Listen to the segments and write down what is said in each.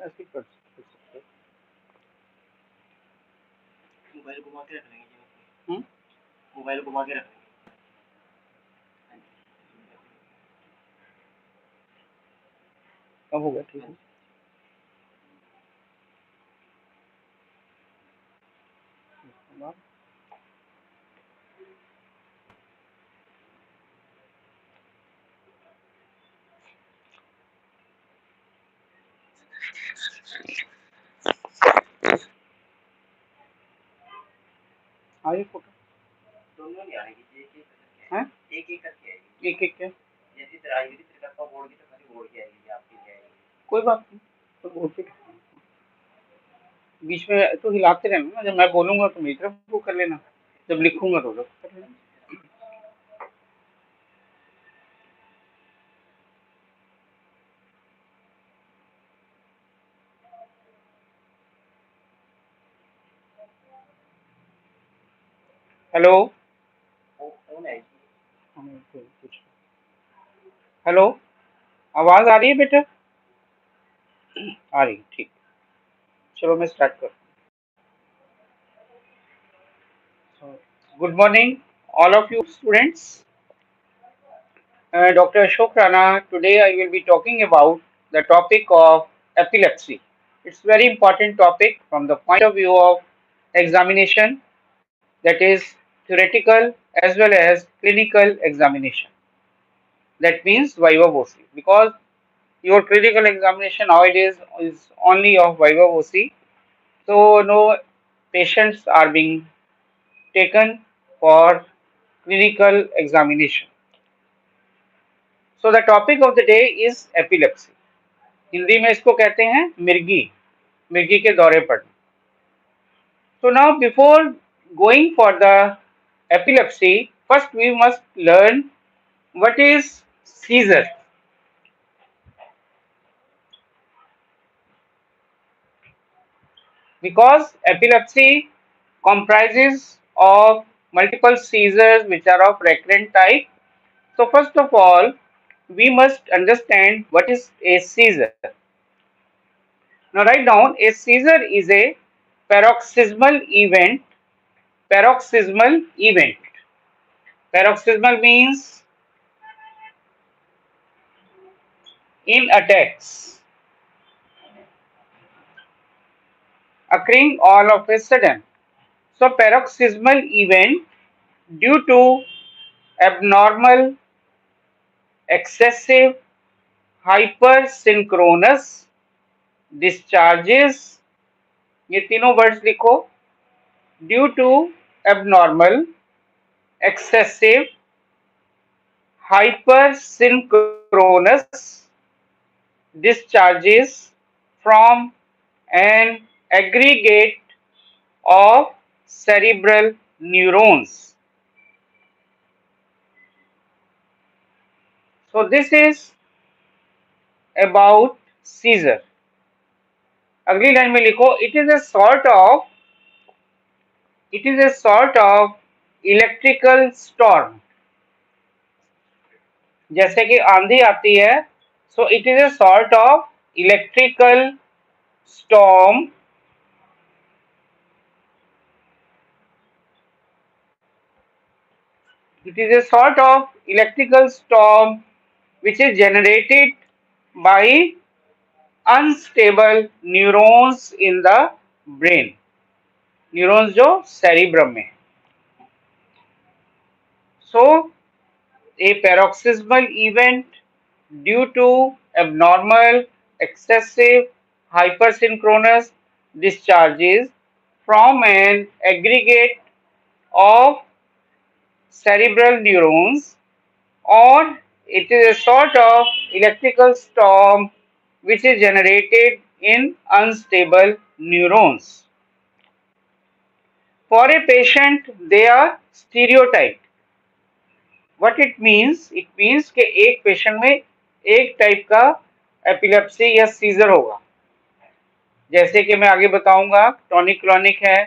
ऐसे कर सकते हैं। कब हो गया? ठीक है। हाँ, ये फोटो हैं? एक एक क्या? कोई बात नहीं, तो बोल के बीच में तो हिलाते रहना ना, जब मैं बोलूंगा तो मेरी तरफ वो कर लेना, जब लिखूंगा तो उधर कर लेना। हेलो। हेलो, आवाज आ रही है बेटा? आ रही, ठीक। चलो मैं स्टार्ट कर। Good morning all of you students. Dr. Ashok Rana. Today I will be talking about the topic of epilepsy. It's very important topic from the point of view of examination, that is theoretical as well as clinical examination. That means viva voce, because your clinical examination nowadays is only of viva voce. So no patients are being taken for clinical examination. So the topic of the day is epilepsy. Hindi में इसको कहते हैं मिर्गी, मिर्गी के दौरे पड़ना। So now before going for the epilepsy, first we must learn what is seizure. Because epilepsy comprises of multiple seizures which are of recurrent type. So first of all, we must understand what is a seizure. Now write down, a seizure is a paroxysmal event. Paroxysmal event. Paroxysmal means in attacks occurring all of a sudden. So paroxysmal event due to abnormal, excessive, hypersynchronous discharges, ये तीनों words लिखो, due to abnormal, excessive, hypersynchronous discharges from an aggregate of cerebral neurons. So this is about seizure. अगली line में लिखो, it is a sort of electrical storm. जैसे कि आंधी आती है, so it is a sort of electrical storm which is generated by unstable neurons in the brain. Neurons जो cerebrum में. So a paroxysmal event due to abnormal, excessive, hypersynchronous discharges from an aggregate of cerebral neurons, or it is a sort of electrical storm which is generated in unstable neurons. For a patient, they are stereotyped. What it means? It means कि एक patient में एक type का epilepsy या scissor होगा, जैसे कि मैं आगे बताऊंगा। टॉनिक है,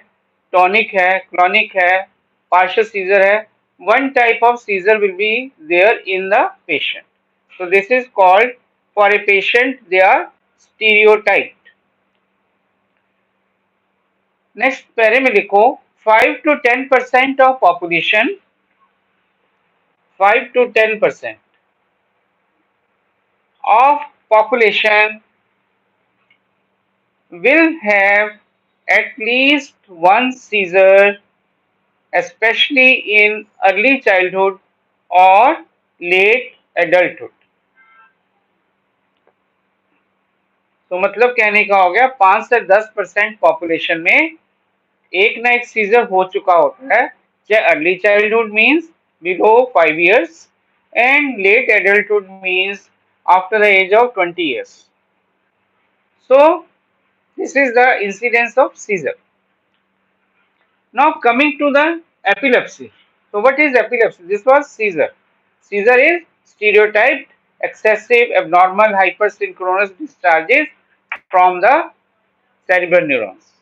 क्लॉनिक है, पार्शियल सीजर है। One type of seizure will be there in the patient, so this is called, for a patient they are stereotyped. Next पैरे में लिखो 5 to 10% of population, 5 to 10% of population will have at least one seizure, especially in early childhood or late adulthood. तो मतलब कहने का हो गया 5 से 10% पॉपुलेशन में एक ना एक सीजर हो चुका होता है, चाहे early childhood means below 5 years and late adulthood means after the age of 20 years. So this is the incidence of seizure. Now coming to the epilepsy. So what is epilepsy? This was seizure. Seizure is stereotyped excessive abnormal hypersynchronous discharges from the cerebral neurons.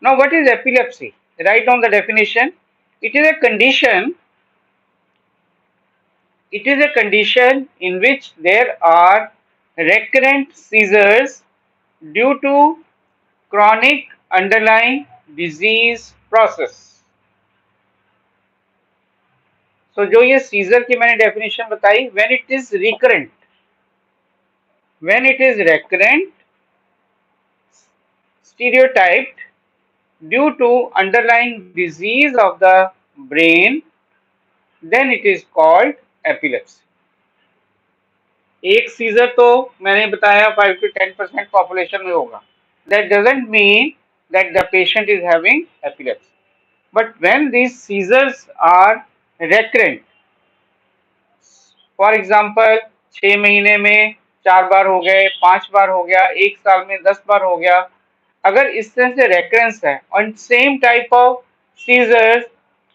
Now what is epilepsy? Write down the definition. It is a condition in which there are recurrent seizures due to chronic underlying disease process. So जो ये scissor की मैंने definition बताई, when it is recurrent, stereotyped due to underlying disease of the brain, then it is called epilepsy. एक scissor तो मैंने बताया 5 to 10% population में होगा. That doesn't mean that the patient is having epilepsy. But when these seizures are recurrent, for example 6 महीने में 4 बार हो गए, 5 बार हो गया, 1 साल में 10 बार हो गया, अगर इस तरह से रेकरेंस है और same type of seizures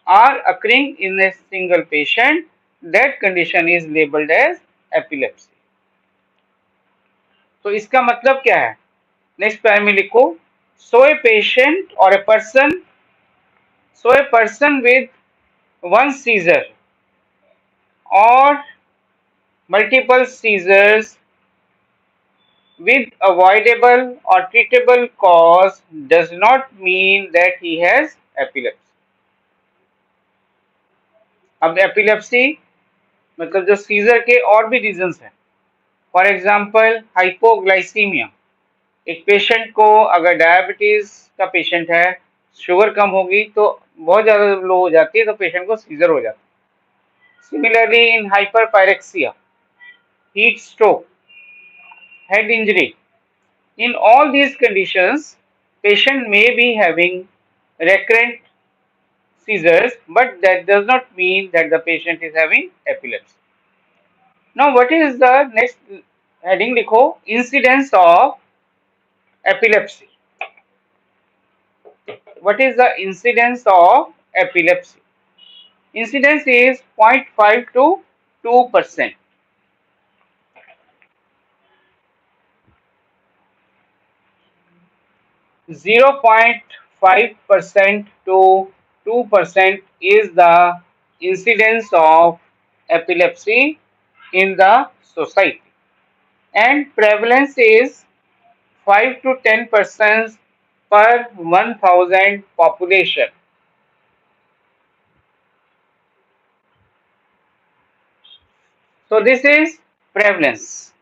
are occurring in a single patient, that condition is labeled as epilepsy. तो इसका मतलब क्या है? नेक्स्ट पैर में लिखो, so a patient or a person with one seizure or multiple seizures with avoidable or treatable cause does not mean that he has epilepsy. अब epilepsy मतलब जो सीजर के और भी रीजंस हैं, फॉर एग्जांपल हाइपोग्लाइसीमिया, एक पेशेंट को अगर डायबिटीज का पेशेंट है, शुगर कम होगी तो बहुत ज़्यादा लो हो जाती है तो पेशेंट को सीजर हो जाता है. Similarly in hyperpyrexia, heat stroke, head injury, in all these conditions patient may be having recurrent seizures, but that does not mean that the patient is having epilepsy. Now what is the next heading? लिखो incidence of epilepsy. What is the incidence of epilepsy? Incidence is 0.5 to 2%. 0.5% to 2% is the incidence of epilepsy in the society, and prevalence is 5 to 10% per 1000 population. So this is prevalence.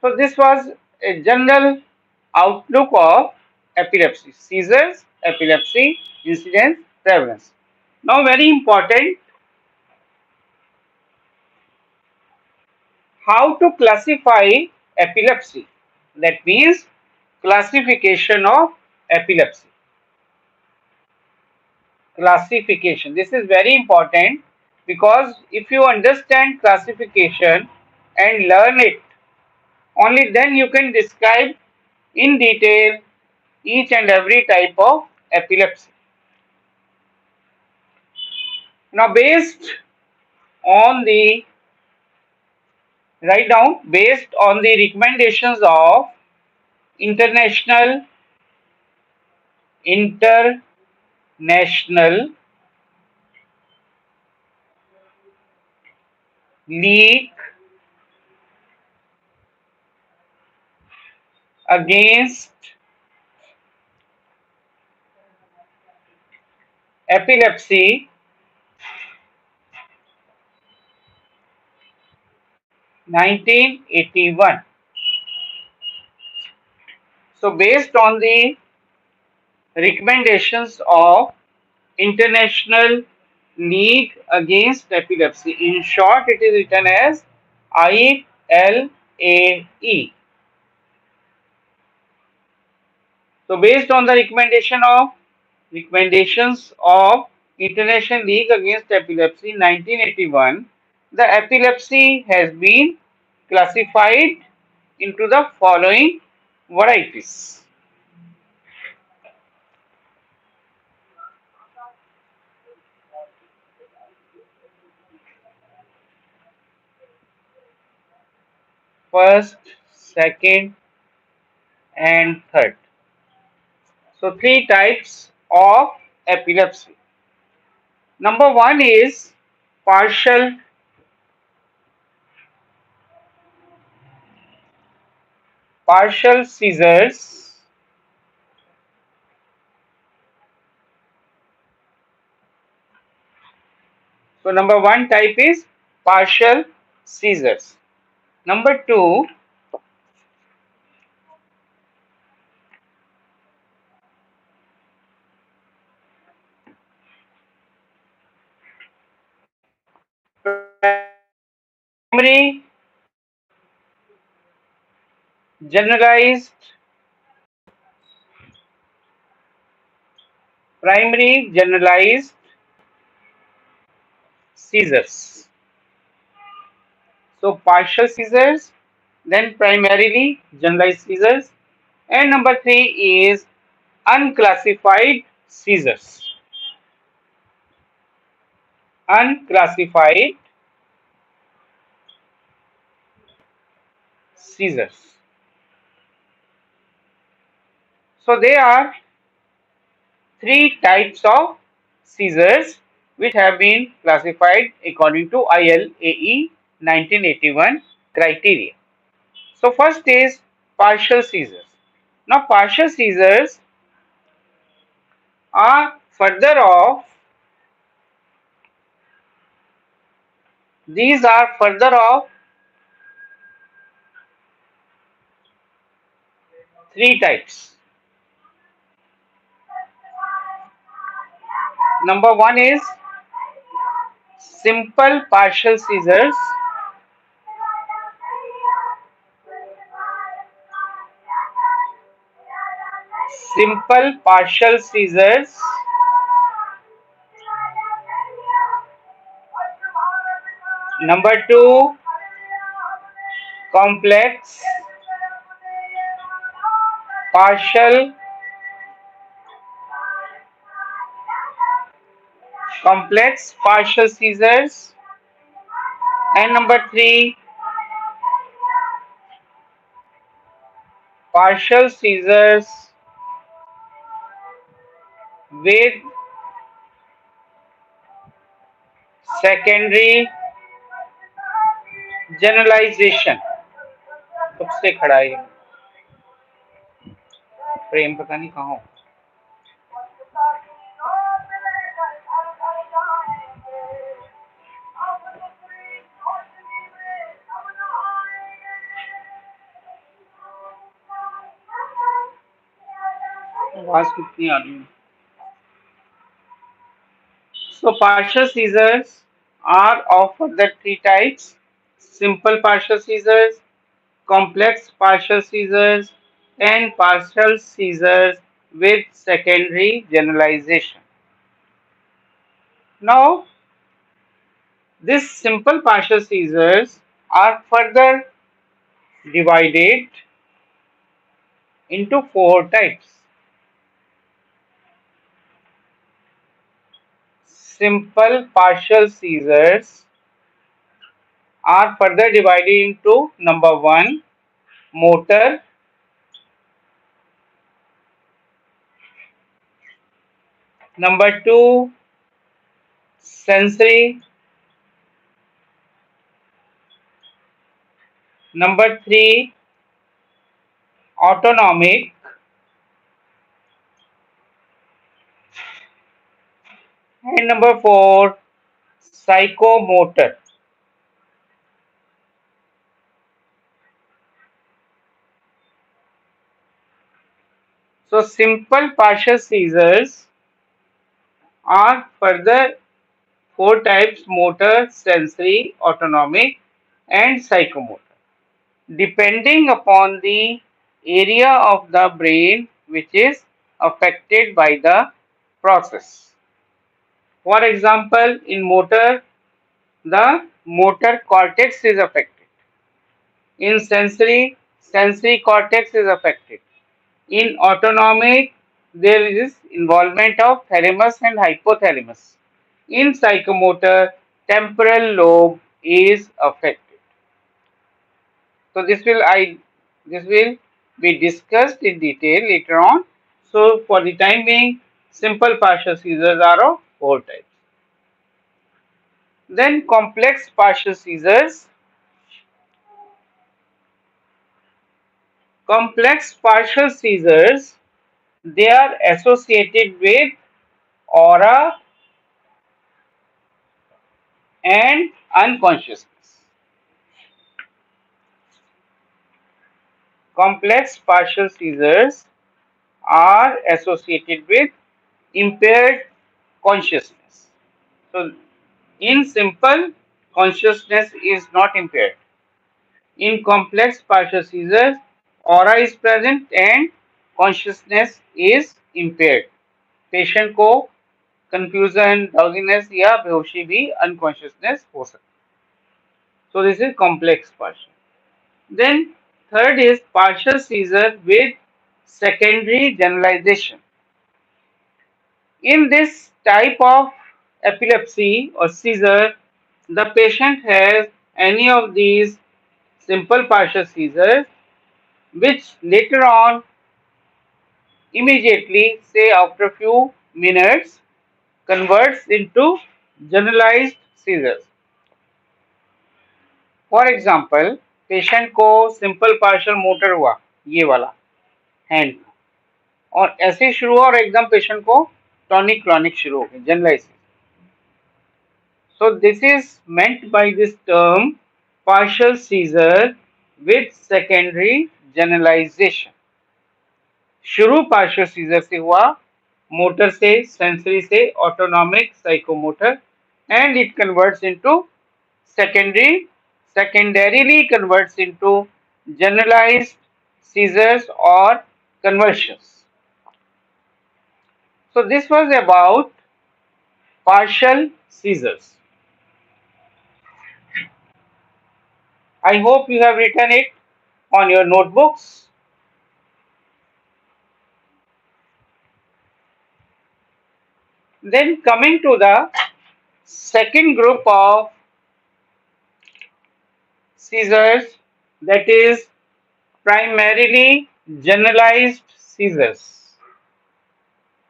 So this was a general outlook of epilepsy, seizures, epilepsy, incidence, prevalence. Now very important, how to classify epilepsy. That means classification of epilepsy. classification. This is very important because if you understand classification and learn it, only then you can describe in detail each and every type of epilepsy. Now, on the based on the recommendations of international international league against epilepsy 1981. So based on the recommendations of International League Against Epilepsy, in short it is written as ILAE. So based on the recommendations of International League Against Epilepsy 1981, the epilepsy has been classified into the following varieties. First, second, and third. So three types of epilepsy. Number one is partial partial seizures. So number one type is partial seizures. Number two, primary generalized primary generalized seizures. So partial seizures, then primarily generalized seizures, and number three is unclassified seizures. Unclassified seizures. So there are three types of seizures which have been classified according to ILAE 1981 criteria. So first is partial seizures. Now partial seizures are further off. These are further off three types. Number one is simple partial seizures. Simple partial seizures. Number two, complex partial seizures. And number three, partial seizures with secondary generalization. कब से खड़ा है प्रेम, पता नहीं कहाँ हो. आवाज कितनी आ रही है. So partial seizures are of the three types: simple partial seizures, complex partial seizures, and partial seizures with secondary generalization. Now, these simple partial seizures are further divided into four types. Simple partial seizures are further divided into number one, motor, number two, sensory, number three, autonomic, and number four, psychomotor. So, simple partial seizures are further four types: motor, sensory, autonomic, and psychomotor, depending upon the area of the brain which is affected by the process. For example, in motor, the motor cortex is affected. In sensory, sensory cortex is affected. In autonomic, there is involvement of thalamus and hypothalamus. In psychomotor, temporal lobe is affected. So this will be discussed in detail later on. So for the time being, simple partial seizures are of four types. Then complex partial seizures. Complex partial seizures, they are associated with aura and unconsciousness. Complex partial seizures are associated with impaired consciousness. So, in simple, consciousness is not impaired. In complex partial seizures, aura is present and consciousness is impaired. Patient को confusion, drowsiness या बेहोशी भी unconsciousness हो सकती है. So this is complex partial. Then third is partial seizure with secondary generalization. In this type of epilepsy or seizure, the patient has any of these simple partial seizures, which later on, immediately, say after a few minutes, converts into generalized seizures. For example, patient को simple partial motor हुआ, ये वाला hand, और ऐसे ही शुरू हुआ और एकदम पेशेंट को टॉनिक क्लॉनिक शुरू हो गई, generalize. So this is meant by this term partial seizure with secondary generalization. शुरू पार्शियल सीजर से हुआ, मोटर से, सेंसरी से, autonomic, psychomotor, and it converts into secondarily converts into generalized seizures or conversions. So this was about partial seizures. I hope you have written it on your notebooks. Then coming to the second group of seizures, that is primarily generalized seizures.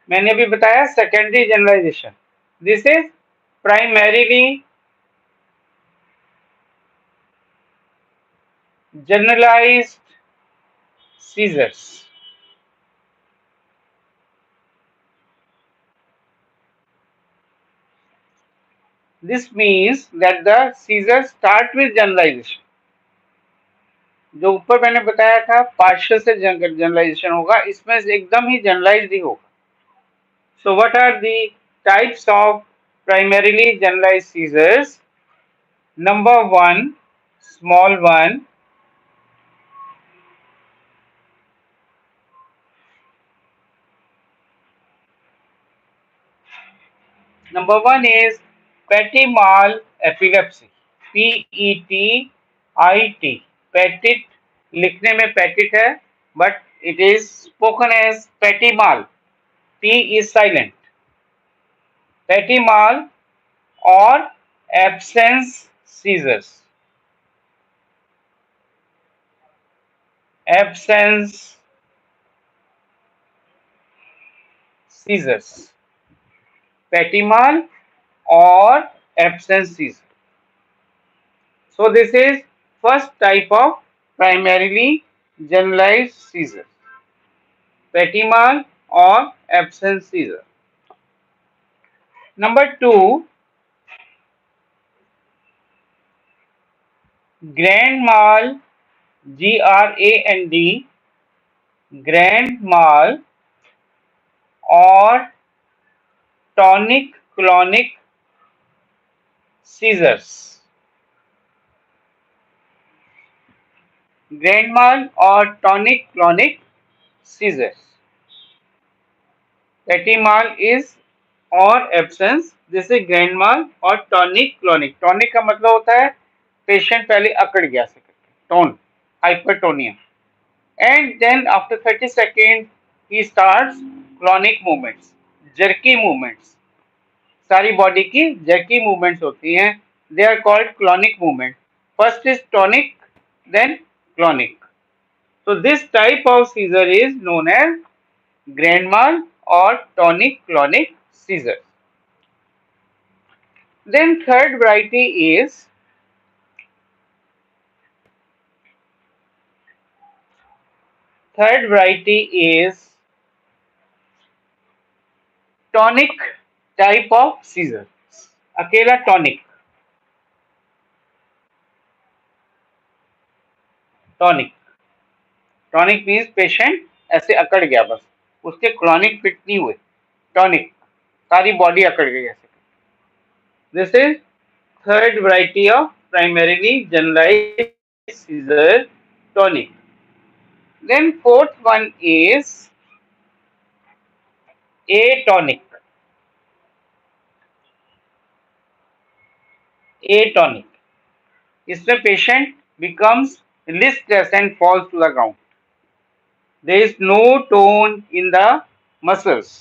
मैंने अभी बताया secondary generalization. This is primarily generalized seizures. This means that the seizures start with generalization. जो ऊपर मैंने बताया था partial से generalisation होगा, इसमें से एकदम ही जनरलाइज्ड ही होगा. So what are the types of primarily generalized seizures? Number one, small one. Number one is petit epilepsy. PETIT. Petit लिखने में petit है, but it is spoken as petit mal. P is silent. Petit or absence seizures. Absence seizures. Petit or absence seizure. So this is first type of primarily generalized seizure. Petit or absence seizure. Number two, grand mal, GRAND, grand mal or tonic clonic seizures. Grand mal or tonic clonic seizures. Petit mal is और absence, जैसे grand mal और tonic clonic. Tonic का मतलब होता है patient पहले अकड़ गया से tone, hypertonia, and then after 30 seconds he starts clonic movements, jerky movements. सारी बॉडी की jerky movements होती हैं. They are called clonic movement. First is tonic, then clonic. So this type of seizure is known as grand mal or tonic clonic seizure. Then third variety is tonic type of seizure. अकेला tonic tonic means patient ऐसे अकड़ गया, बस उसके clonic fit नहीं हुए, tonic सारी body अकड़ गई ऐसे. This is third variety of primarily generalized seizure, tonic. Then fourth one is atonic. Atonic इसमें patient becomes listless and falls to the ground. There is no tone in the muscles.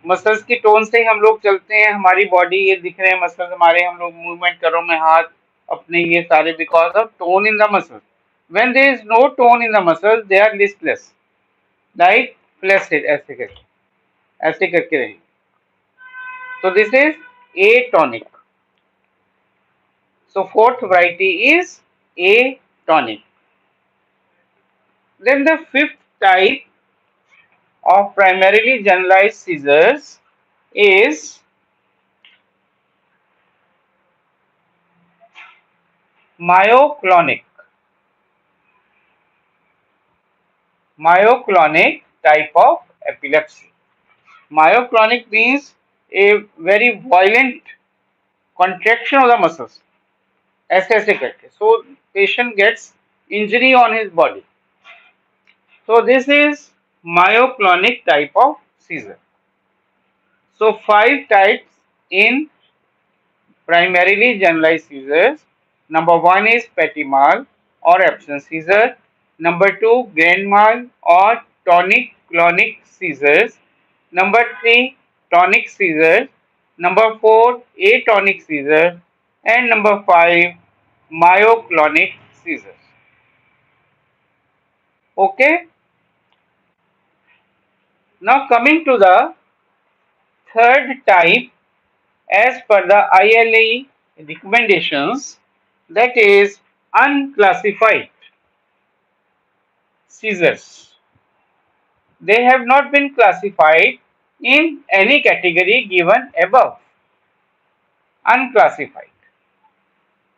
Muscles की tone से ही हम लोग चलते हैं, हमारी body ये दिख रहे हैं मसल्स हमारे, हम लोग मूवमेंट कर रहे हैं हाथ अपने, ये सारे because of tone in the muscles. When there is no tone in the muscles they are listless, like flaccid, ऐसे करके रहेंगे. So this is atonic. So fourth variety is atonic. Then the fifth type of primarily generalized seizures is myoclonic. Myoclonic type of epilepsy. Myoclonic means a very violent contraction of the muscles. ऐसे करके. So patient gets injury on his body. So this is myoclonic type of seizure. So five types in primarily generalized seizures. Number one is petit mal or absence seizure. Number two, grand mal or tonic clonic seizures. Number three, tonic seizures. Number four, atonic seizures. And number five, myoclonic seizures. Okay. Now coming to the third type as per the ILE recommendations, that is unclassified seizures. They have not been classified in any category given above. Unclassified.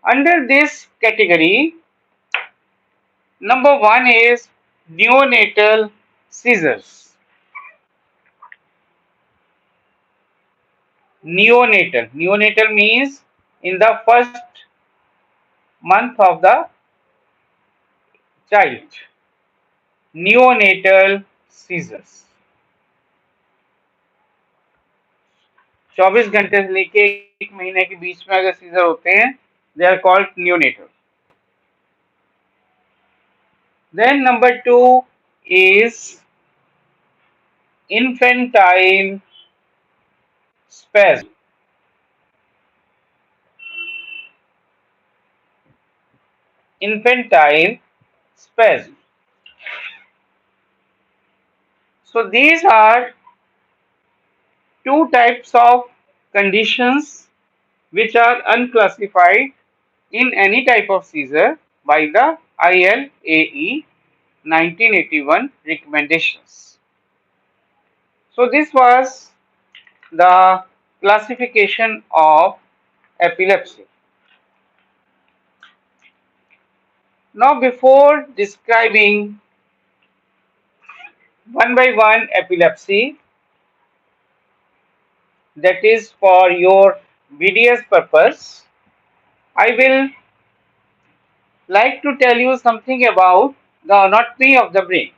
Under this category, number one is neonatal seizures. Neonatal means in the first month of the child. Neonatal seizures. 24 घंटे से लेके 1 महीने के बीच में अगर seizure होते हैं, they are called neonatal. Then number two is infantile spasm. Infantile spasm. So these are two types of conditions which are unclassified in any type of seizure by the ILAE 1981 recommendations. So this was the classification of epilepsy. Now before describing one by one epilepsy, that is for your BDS purpose, I will like to tell you something about the anatomy of the brain.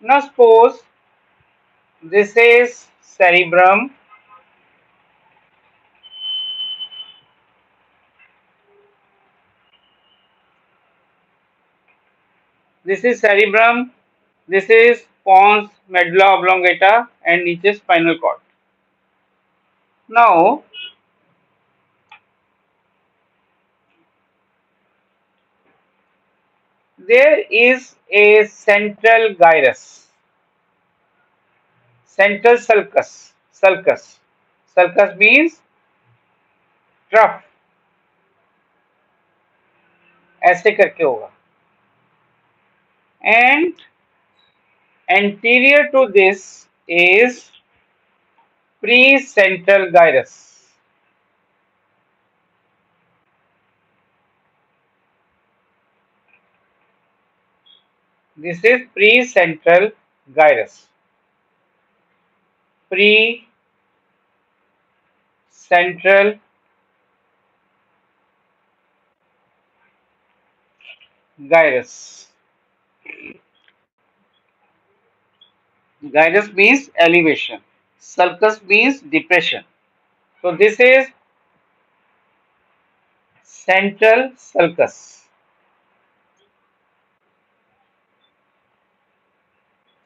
Now suppose this is cerebrum, this is cerebrum, this is pons, medulla oblongata and niche spinal cord. Now there is a central gyrus, central sulcus means trough, ऐसे करके होगा. And anterior to this is precentral gyrus. This is precentral gyrus. Precentral gyrus. Gyrus means elevation. Sulcus means depression. So this is central sulcus.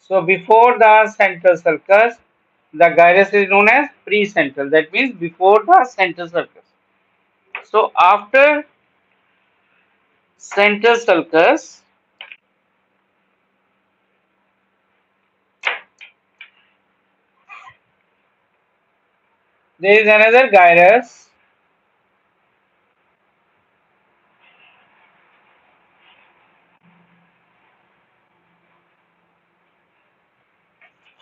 So before the central sulcus, the gyrus is known as precentral. That means before the central sulcus. So after central sulcus, there is another gyrus.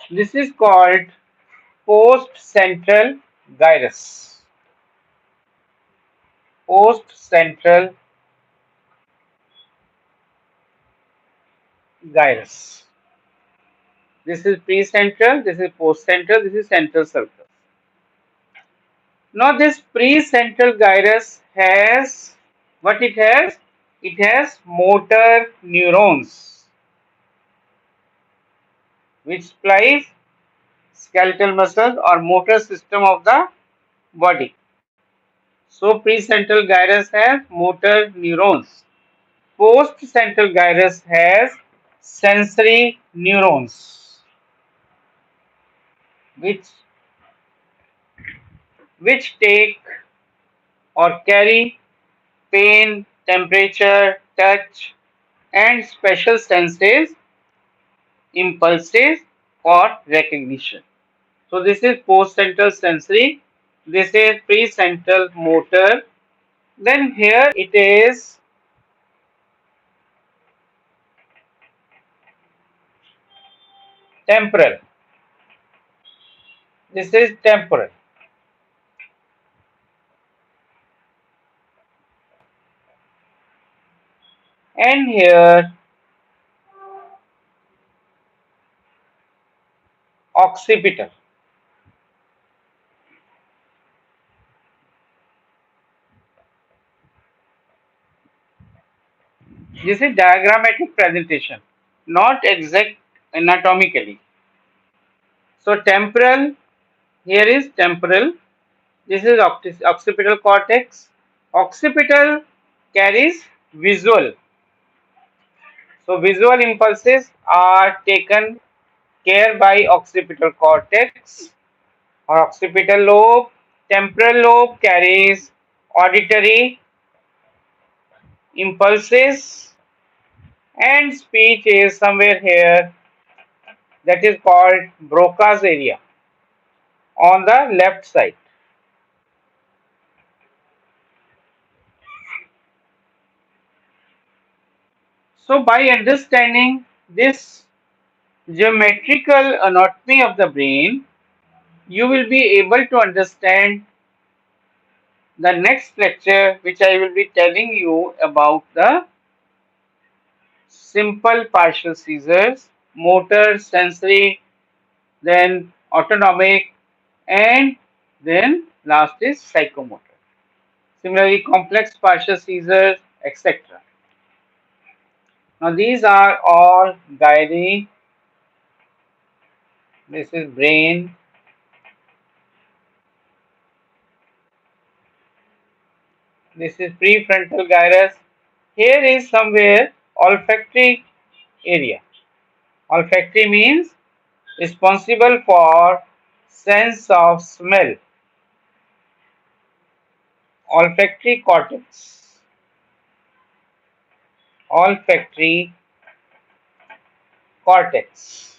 This is called post-central gyrus. Post-central gyrus. This is pre-central, this is post-central, this is central sulcus. Now this pre-central gyrus has what it has? It has motor neurons which supplies skeletal muscles or motor system of the body. So precentral gyrus has motor neurons. Post-central gyrus has sensory neurons which take or carry pain, temperature, touch and special senses, impulses for recognition. So this is post-central sensory, this is pre-central motor, then here it is temporal. This is temporal. And here occipital. This is diagrammatic presentation, not exact anatomically. So temporal Here is temporal. This is occipital cortex. Occipital carries visual. So visual impulses are taken care by occipital cortex or occipital lobe. Temporal lobe carries auditory impulses, and speech is somewhere here, that is called Broca's area on the left side. So by understanding this geometrical anatomy of the brain, you will be able to understand the next lecture, which I will be telling you about the simple partial seizures, motor, sensory, then autonomic, and then last is psychomotor. Similarly, complex partial seizures, etc. Now these are all gyri. This is brain. This is prefrontal gyrus. Here is somewhere olfactory area. Olfactory means responsible for sense of smell. Olfactory cortex. Olfactory cortex.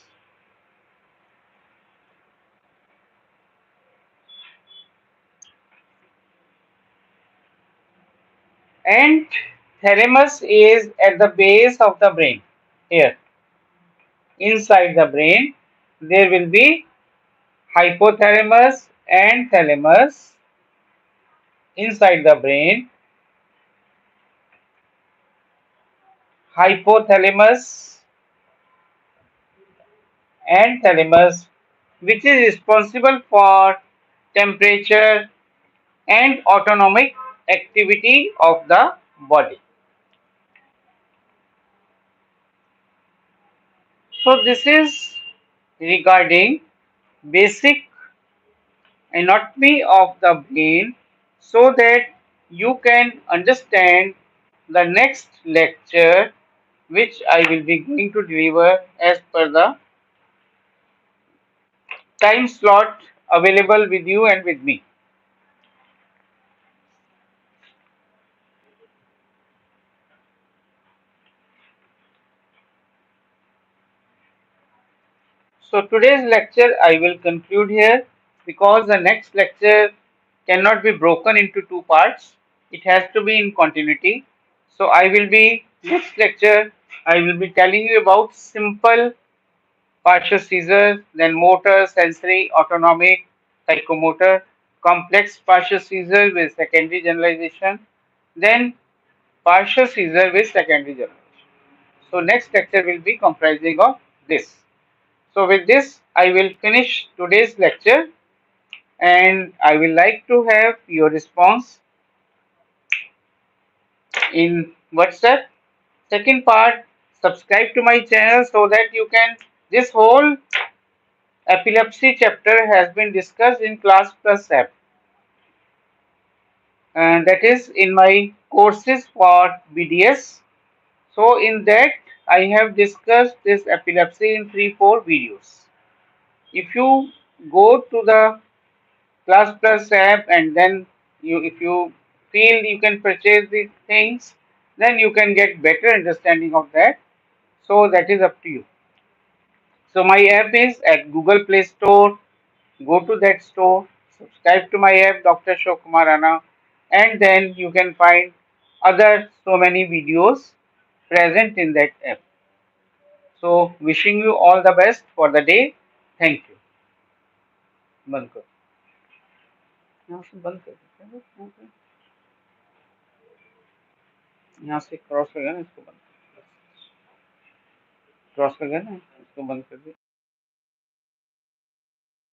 And thalamus is at the base of the brain. Here, inside the brain, there will be hypothalamus and thalamus inside the brain. Hypothalamus and thalamus, which is responsible for temperature and autonomic activity of the body. So this is regarding basic anatomy of the brain, so that you can understand the next lecture, which I will be going to deliver as per the time slot available with you and with me. So today's lecture I will conclude here, because the next lecture cannot be broken into two parts. It has to be in continuity. So I will be next lecture I will be telling you about simple partial seizures, then motor, sensory, autonomic, psychomotor, complex partial seizure with secondary generalization, then partial seizure with secondary generalization. So next lecture will be comprising of this. So with this, I will finish today's lecture, and I will like to have your response in WhatsApp. Second part, subscribe to my channel so that you can, this whole epilepsy chapter has been discussed in Class Plus app, and that is in my courses for BDS. So in that I have discussed this epilepsy in 3-4 videos. If you go to the Class Plus app, and then if you feel you can purchase these things, then you can get better understanding of that. So that is up to you. So my app is at Google Play Store. Go to that store, subscribe to my app, Dr. Ashok Rana, and then you can find other so many videos present in that app. So wishing you all the best for the day. Thank you. बंद करो, यहाँ से बंद कर दो, यहाँ से cross हो गया ना, इसको बंद क्रॉस हो गया ना, इसको बंद कर दो.